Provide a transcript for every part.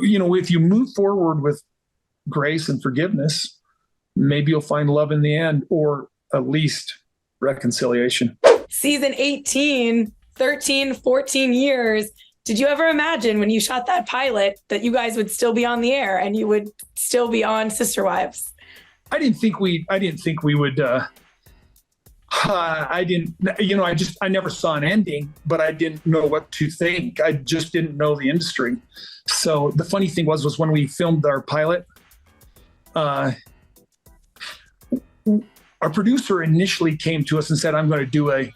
if you move forward with grace and forgiveness, maybe you'll find love in the end, or at least reconciliation. Season 18, 13, 14 years. Did you ever imagine when you shot that pilot that you guys would still be on the air and you would still be on Sister Wives? I didn't think we would. I never saw an ending, but I didn't know what to think. I just didn't know the industry. So the funny thing was when we filmed our pilot, our producer initially came to us and said, I'm going to do a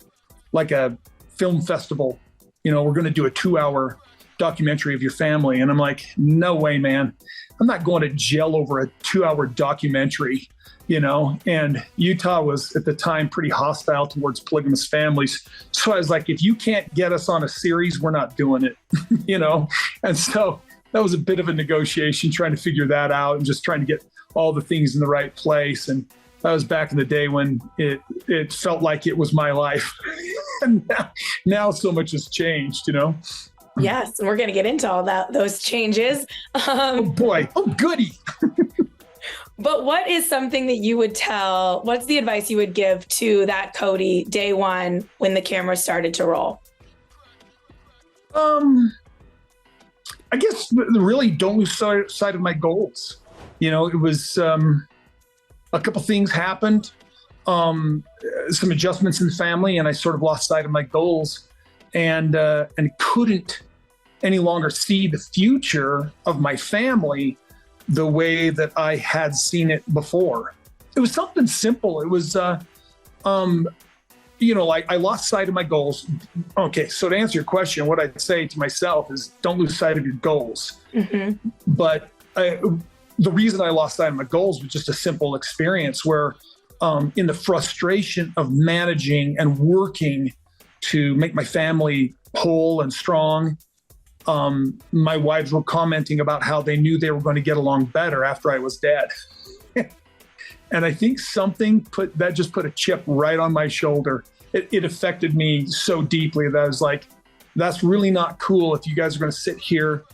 film festival. We're going to do a 2-hour documentary of your family. And I'm like, no way, man. I'm not going to jail over a 2-hour documentary, and Utah was at the time pretty hostile towards polygamous families. So I was like, if you can't get us on a series, we're not doing it, And so that was a bit of a negotiation, trying to figure that out and just trying to get all the things in the right place. And that was back in the day when it felt like it was my life. And now so much has changed, Yes, and we're going to get into all those changes. Oh boy, oh goody. But what is something that you would what's the advice you would give to that Kody day one when the camera started to roll? I guess really don't lose sight of my goals. It was a couple things happened, some adjustments in the family, and I sort of lost sight of my goals and couldn't any longer see the future of my family the way that I had seen it before. It was something simple. It was, I lost sight of my goals. Okay, so to answer your question, what I'd say to myself is don't lose sight of your goals. Mm-hmm. But the reason I lost sight of my goals was just a simple experience where in the frustration of managing and working to make my family whole and strong, my wives were commenting about how they knew they were going to get along better after I was dead. And I think something put a chip right on my shoulder. It affected me so deeply that I was like, that's really not cool if you guys are going to sit here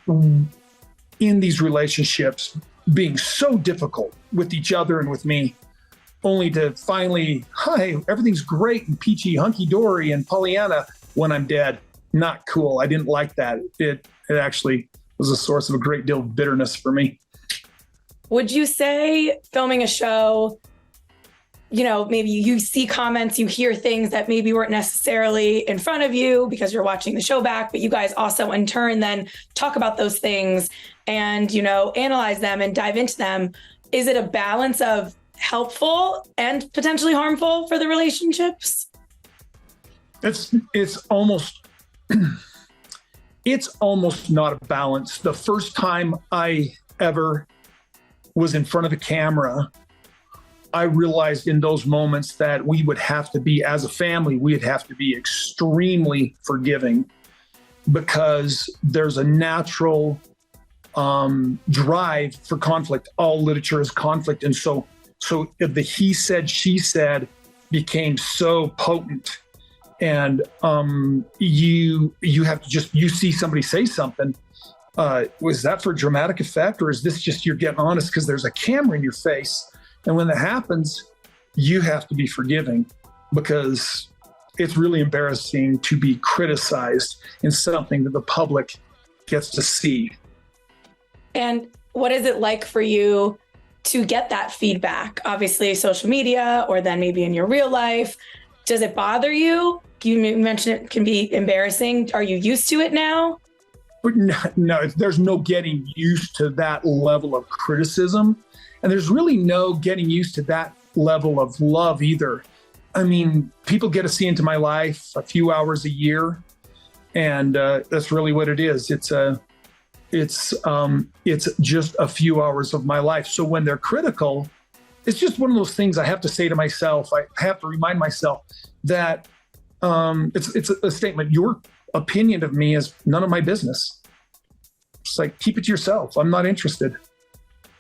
in these relationships being so difficult with each other and with me, only to finally, hi, everything's great and peachy, hunky-dory and Pollyanna when I'm dead. Not cool. I didn't like that. It actually was a source of a great deal of bitterness for me. Would you say filming a show, maybe you see comments, you hear things that maybe weren't necessarily in front of you because you're watching the show back, but you guys also in turn then talk about those things and, analyze them and dive into them. Is it a balance of helpful and potentially harmful for the relationships? It's almost not a balance. The first time I ever was in front of a camera, I realized in those moments that we would have to be, as a family, we'd have to be extremely forgiving because there's a natural drive for conflict. All literature is conflict. And so the he said, she said became so potent. And you have to you see somebody say something. Was that for dramatic effect, or is this just you're getting honest because there's a camera in your face? And when that happens, you have to be forgiving because it's really embarrassing to be criticized in something that the public gets to see. And what is it like for you to get that feedback? Obviously, social media, or then maybe in your real life. Does it bother you? You mentioned it can be embarrassing. Are you used to it now? But no, there's no getting used to that level of criticism. And there's really no getting used to that level of love either. I mean, people get to see into my life a few hours a year. And that's really what it is. It's just a few hours of my life. So when they're critical, it's just one of those things I have to say to myself. I have to remind myself that it's a statement. Your opinion of me is none of my business. It's like, keep it to yourself. I'm not interested.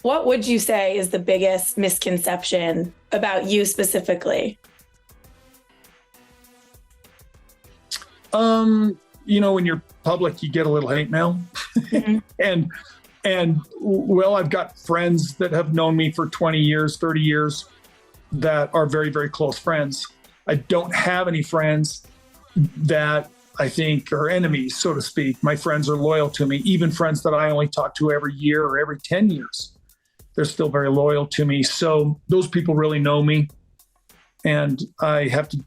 What would you say is the biggest misconception about you specifically? when you're public, you get a little hate mail. Mm-hmm. and well, I've got friends that have known me for 20 years, 30 years that are very, very close friends. I don't have any friends that I think are enemies, so to speak. My friends are loyal to me, even friends that I only talk to every year or every 10 years. They're still very loyal to me. So those people really know me. And I have to,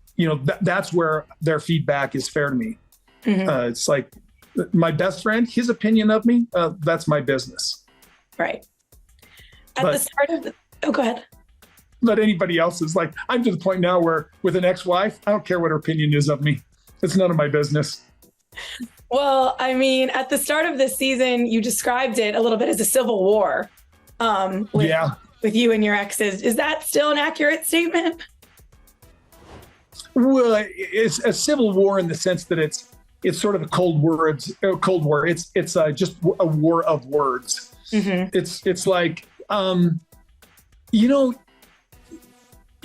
that's where their feedback is fair to me. Mm-hmm. It's like my best friend, his opinion of me, that's my business. Right. The start of go ahead. But anybody else is like, I'm to the point now where with an ex-wife, I don't care what her opinion is of me. It's none of my business. Well, I mean, at the start of this season, you described it a little bit as a civil war with you and your exes. Is that still an accurate statement? Well, it's a civil war in the sense that it's sort of a Cold War. It's just a war of words. Mm-hmm. It's like,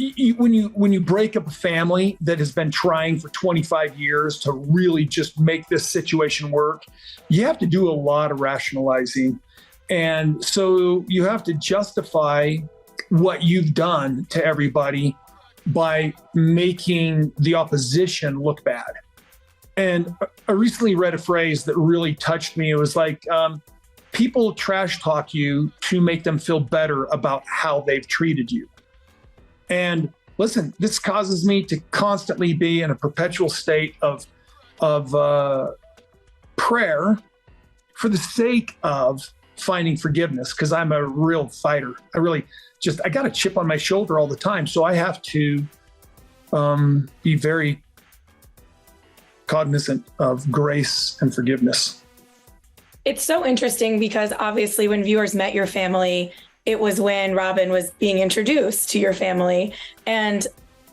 when you break up a family that has been trying for 25 years to really just make this situation work, you have to do a lot of rationalizing. And so you have to justify what you've done to everybody by making the opposition look bad. And I recently read a phrase that really touched me. It was like, people trash talk you to make them feel better about how they've treated you. And listen, this causes me to constantly be in a perpetual state of prayer for the sake of finding forgiveness, because I'm a real fighter. I got a chip on my shoulder all the time. So I have to be very cognizant of grace and forgiveness. It's so interesting because obviously when viewers met your family, it was when Robyn was being introduced to your family. And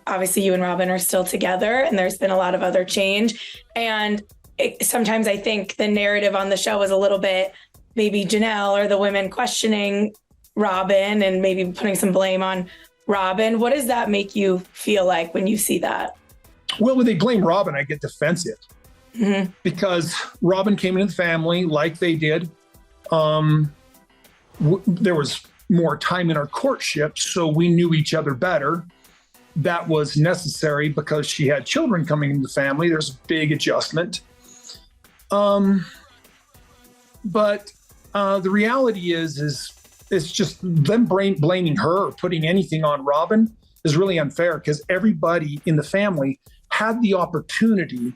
obviously you and Robyn are still together and there's been a lot of other change. And sometimes I think the narrative on the show is a little bit maybe Janelle or the women questioning Robyn and maybe putting some blame on Robyn. What does that make you feel like when you see that? Well, when they blame Robyn, I get defensive. Mm-hmm. Because Robyn came into the family like they did. There was more time in our courtship, so we knew each other better. That was necessary because she had children coming into the family. There's a big adjustment. But the reality is it's just them blaming her or putting anything on Robyn is really unfair, because everybody in the family had the opportunity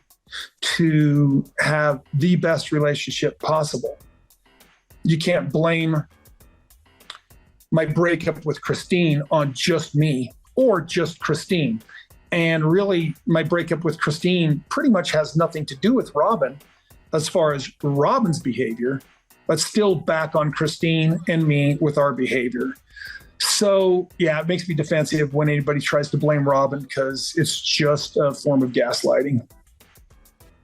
to have the best relationship possible. You can't blame my breakup with Christine on just me or just Christine. And really, my breakup with Christine pretty much has nothing to do with Robyn as far as Robyn's behavior, but still back on Christine and me with our behavior. So, yeah, it makes me defensive when anybody tries to blame Robyn, because it's just a form of gaslighting.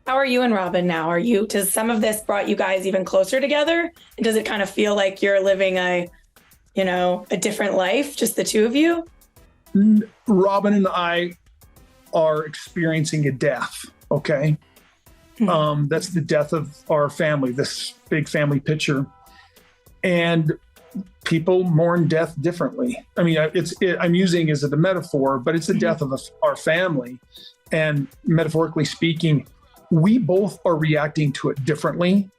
How are you and Robyn now? Does some of this brought you guys even closer together? Does it kind of feel like you're living a different life, just the two of you? Robyn and I are experiencing a death, okay? Mm-hmm. That's the death of our family, this big family picture. And people mourn death differently. I mean, I'm using it as a metaphor, but it's the death of our family. And metaphorically speaking, we both are reacting to it differently.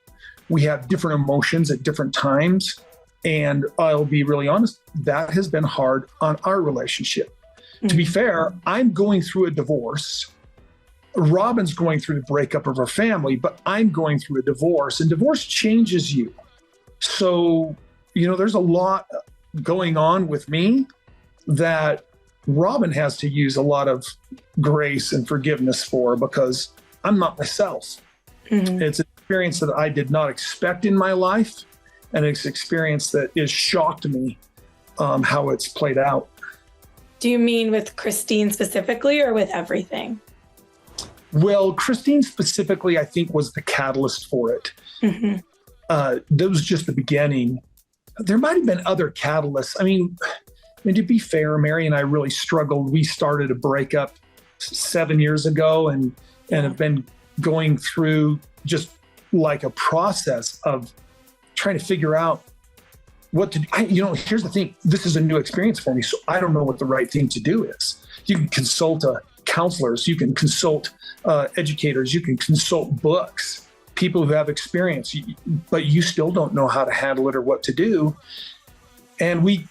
We have different emotions at different times. And I'll be really honest, that has been hard on our relationship. Mm-hmm. To be fair, I'm going through a divorce. Robyn's going through the breakup of her family, but I'm going through a divorce, and divorce changes you. So, there's a lot going on with me that Robyn has to use a lot of grace and forgiveness for, because I'm not myself. Mm-hmm. It's an experience that I did not expect in my life. And it's an experience that has shocked me, how it's played out. Do you mean with Christine specifically or with everything? Well, Christine specifically, I think, was the catalyst for it. Mm-hmm. That was just the beginning. There might have been other catalysts. I mean, to be fair, Meri and I really struggled. We started a breakup 7 years ago and have been going through just like a process of trying to figure out what to do. Here's the thing. This is a new experience for me, so I don't know what the right thing to do is. You can consult counselors, you can consult educators, you can consult books, people who have experience, but you still don't know how to handle it or what to do. And we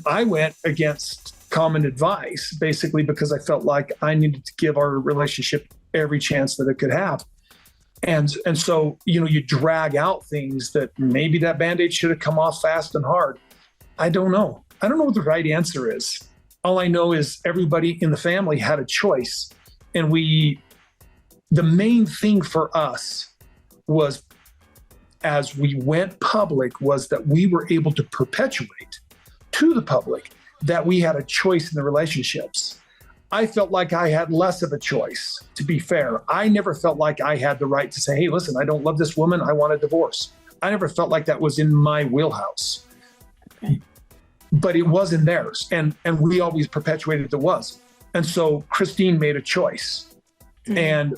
I went against common advice, basically because I felt like I needed to give our relationship every chance that it could have. And so, you drag out things that maybe that Band-Aid should have come off fast and hard. I don't know. I don't know what the right answer is. All I know is everybody in the family had a choice. And the main thing for us was, as we went public, was that we were able to perpetuate to the public that we had a choice in the relationships. I felt like I had less of a choice, to be fair. I never felt like I had the right to say, hey, listen, I don't love this woman, I want a divorce. I never felt like that was in my wheelhouse. Okay. But it was in theirs, and we always perpetuated it was. And so Christine made a choice. Mm-hmm.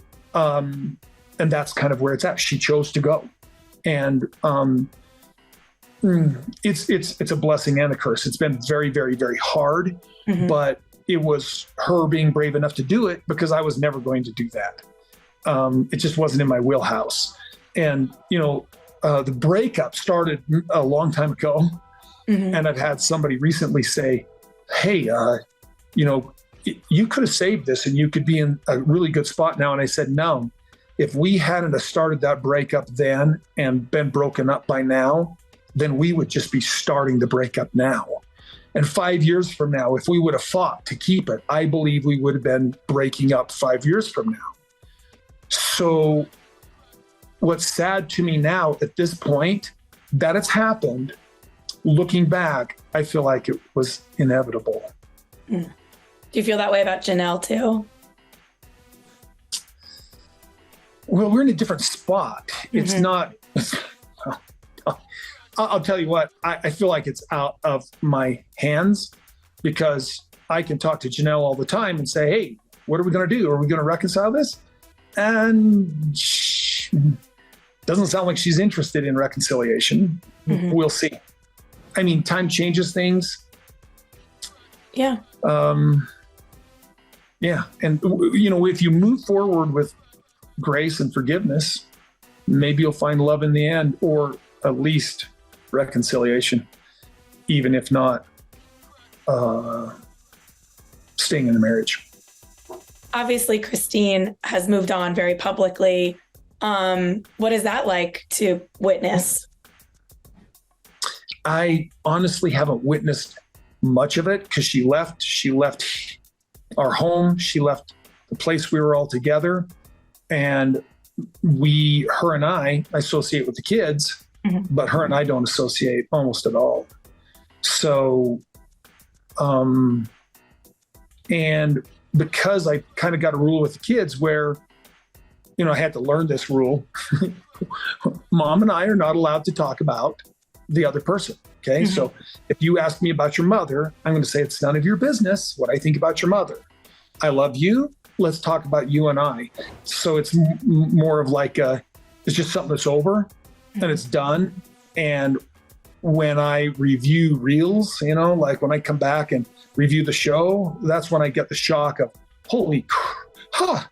And that's kind of where it's at. She chose to go. And it's a blessing and a curse. It's been very, very, very hard, mm-hmm. but it was her being brave enough to do it because I was never going to do that. It just wasn't in my wheelhouse. And, the breakup started a long time ago. Mm-hmm. And I've had somebody recently say, hey, you could have saved this and you could be in a really good spot now. And I said, no, if we hadn't have started that breakup then and been broken up by now, then we would just be starting the breakup now. And 5 years from now, if we would have fought to keep it, I believe we would have been breaking up 5 years from now. So what's sad to me now at this point, that it's happened, looking back, I feel like it was inevitable. Do you feel that way about Janelle too? Well, we're in a different spot. Mm-hmm. It's not... I'll tell you what, I feel like it's out of my hands because I can talk to Janelle all the time and say, hey, what are we going to do? Are we going to reconcile this? And doesn't sound like she's interested in reconciliation. Mm-hmm. We'll see. I mean, time changes things. Yeah. Yeah. And, if you move forward with grace and forgiveness, maybe you'll find love in the end, or at least reconciliation, even if not staying in the marriage. Obviously, Christine has moved on very publicly. What is that like to witness? I honestly haven't witnessed much of it because she left our home. She left the place we were all together. And her and I associate with the kids, mm-hmm. but her and I don't associate almost at all. So, and because I kind of got a rule with the kids where, I had to learn this rule. Mom and I are not allowed to talk about the other person. Okay. Mm-hmm. So if you ask me about your mother, I'm going to say it's none of your business what I think about your mother. I love you. Let's talk about you and I. So it's more of like it's just something that's over and it's done. And when I review reels, like when I come back and review the show, that's when I get the shock of, holy,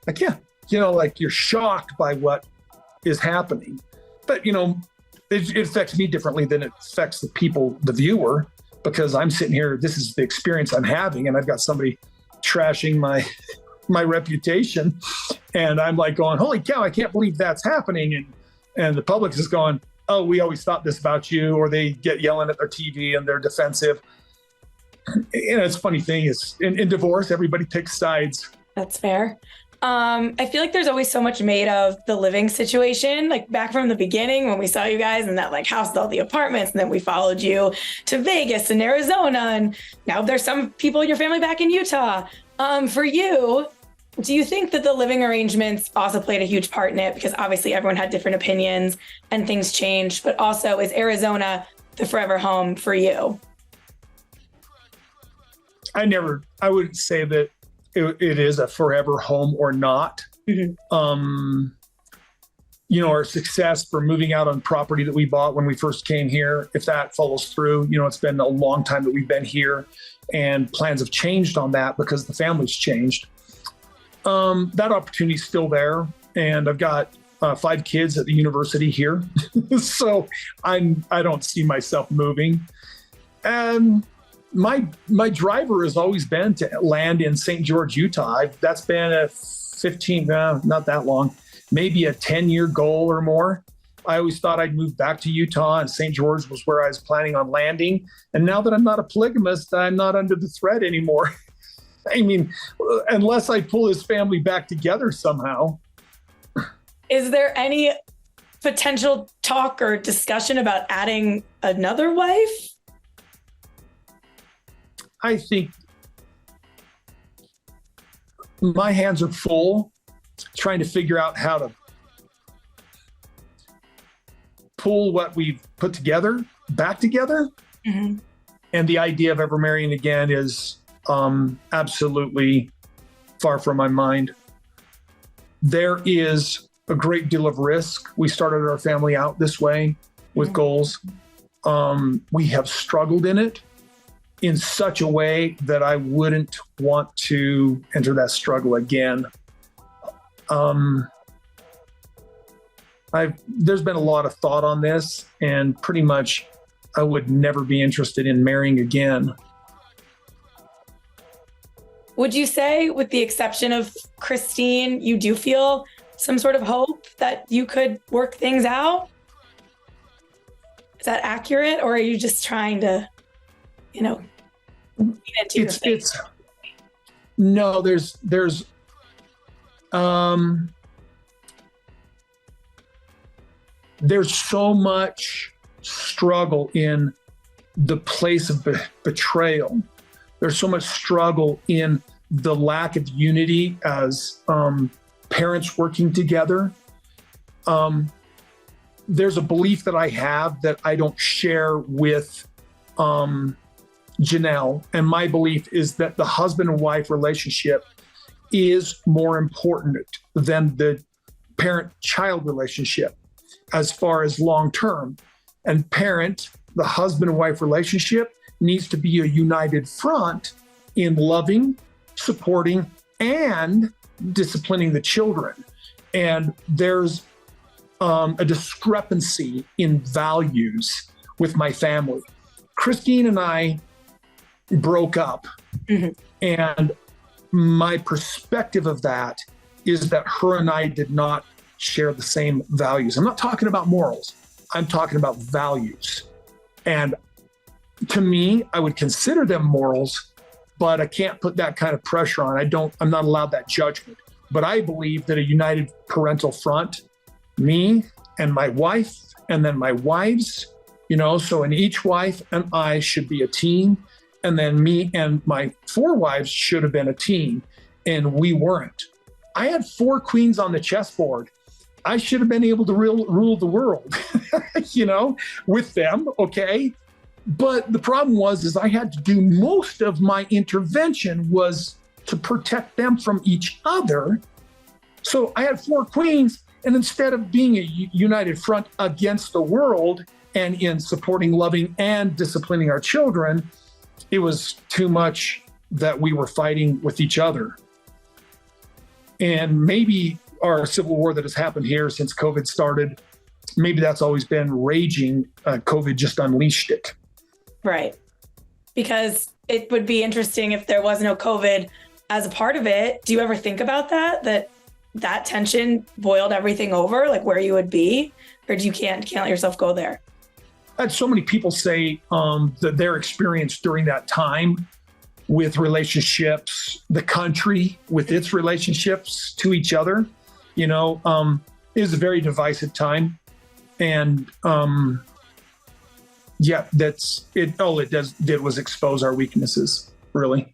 I can't, like you're shocked by what is happening. But, it affects me differently than it affects the viewer, because I'm sitting here, this is the experience I'm having, and I've got somebody trashing my reputation, and I'm like going, holy cow, I can't believe that's happening. And the public is going, oh, we always thought this about you, or they get yelling at their TV and they're defensive. It's a funny thing is in divorce, everybody picks sides. That's fair. I feel like there's always so much made of the living situation, like back from the beginning when we saw you guys in that like house with all the apartments, and then we followed you to Vegas and Arizona, and now there's some people in your family back in Utah. For you, do you think that the living arrangements also played a huge part in it? Because obviously everyone had different opinions and things changed, but also is Arizona the forever home for you? I wouldn't say that it is a forever home or not. Our success for moving out on property that we bought when we first came here, if that follows through, it's been a long time that we've been here, and plans have changed on that because the family's changed. That opportunity is still there. And I've got 5 kids at the university here. So I don't see myself moving. And my driver has always been to land in St. George, Utah. That's been a 15, not that long, maybe a 10-year goal or more. I always thought I'd move back to Utah, and St. George was where I was planning on landing. And now that I'm not a polygamist, I'm not under the threat anymore. I mean, unless I pull his family back together somehow. Is there any potential talk or discussion about adding another wife? I think my hands are full trying to figure out how to pull what we've put together back together. Mm-hmm. And the idea of ever marrying again is absolutely far from my mind. There is a great deal of risk. We started our family out this way with goals. We have struggled in it in such a way that I wouldn't want to enter that struggle again. There's been a lot of thought on this, and pretty much I would never be interested in marrying again. Would you say, with the exception of Christine, you do feel some sort of hope that you could work things out? Is that accurate, or are you just trying to, lean into your faith? No, there's so much struggle in the place of betrayal. There's so much struggle in the lack of unity as parents working together. There's a belief that I have that I don't share with Janelle. And my belief is that the husband and wife relationship is more important than the parent-child relationship as far as long-term. And the husband and wife relationship needs to be a united front in loving, supporting, and disciplining the children. And there's a discrepancy in values with my family. Christine and I broke up. Mm-hmm. And my perspective of that is that her and I did not share the same values. I'm not talking about morals. I'm talking about values. And to me, I would consider them morals, but I can't put that kind of pressure on. I'm not allowed that judgment. But I believe that a united parental front, me and my wife, and then my wives, so in each wife and I should be a team. And then me and my 4 wives should have been a team, and we weren't. I had 4 queens on the chessboard. I should have been able to rule the world, with them, okay? But the problem is I had to do most of my intervention was to protect them from each other. So I had 4 queens, and instead of being a united front against the world and in supporting, loving, and disciplining our children, it was too much that we were fighting with each other. And maybe our civil war that has happened here since COVID started, maybe that's always been raging. COVID just unleashed it. Right. Because it would be interesting if there was no COVID as a part of it. Do you ever think about that tension boiled everything over, like where you would be? Or do you can't let yourself go there? I had so many people say that their experience during that time with relationships, the country with its relationships to each other, is a very divisive time. And that's it. All it did was expose our weaknesses, really.